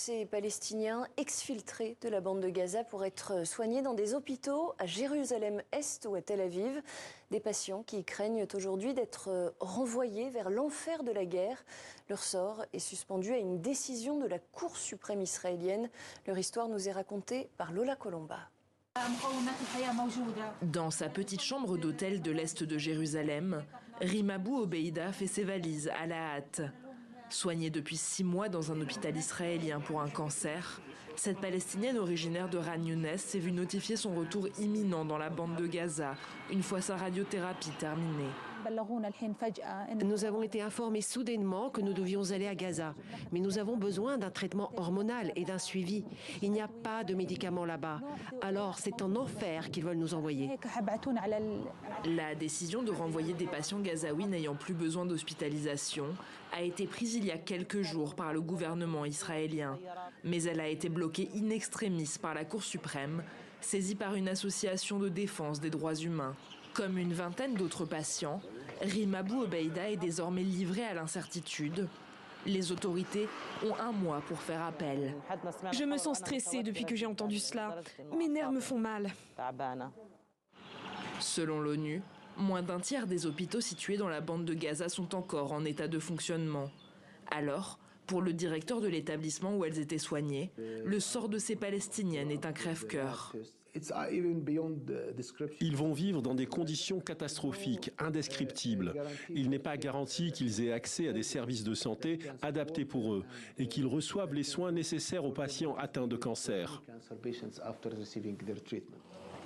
ces Palestiniens exfiltrés de la bande de Gaza pour être soignés dans des hôpitaux à Jérusalem-Est ou à Tel Aviv. Des patients qui craignent aujourd'hui d'être renvoyés vers l'enfer de la guerre. Leur sort est suspendu à une décision de la Cour suprême israélienne. Leur histoire nous est racontée par Lola Colomba. Dans sa petite chambre d'hôtel de l'Est de Jérusalem, Rim Abou Obeida fait ses valises à la hâte. Soignée depuis 6 mois dans un hôpital israélien pour un cancer, cette Palestinienne originaire de Khan Younes s'est vue notifier son retour imminent dans la bande de Gaza, une fois sa radiothérapie terminée. Nous avons été informés soudainement que nous devions aller à Gaza, mais nous avons besoin d'un traitement hormonal et d'un suivi. Il n'y a pas de médicaments là-bas, alors c'est en enfer qu'ils veulent nous envoyer. La décision de renvoyer des patients gazaouis n'ayant plus besoin d'hospitalisation a été prise il y a quelques jours par le gouvernement israélien. Mais elle a été bloquée in extremis par la Cour suprême, saisie par une association de défense des droits humains. Comme une vingtaine d'autres patients, Rim Abou Obeida est désormais livré à l'incertitude. Les autorités ont 1 mois pour faire appel. Je me sens stressée depuis que j'ai entendu cela. Mes nerfs me font mal. Selon l'ONU, moins d'un tiers des hôpitaux situés dans la bande de Gaza sont encore en état de fonctionnement. Alors, pour le directeur de l'établissement où elles étaient soignées, le sort de ces Palestiniennes est un crève-cœur. Ils vont vivre dans des conditions catastrophiques, indescriptibles. Il n'est pas garanti qu'ils aient accès à des services de santé adaptés pour eux et qu'ils reçoivent les soins nécessaires aux patients atteints de cancer.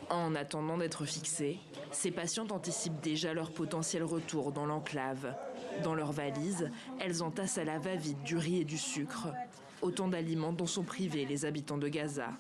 En attendant d'être fixés, ces patientes anticipent déjà leur potentiel retour dans l'enclave. Dans leurs valises, elles entassent à la va-vite du riz et du sucre. Autant d'aliments dont sont privés les habitants de Gaza.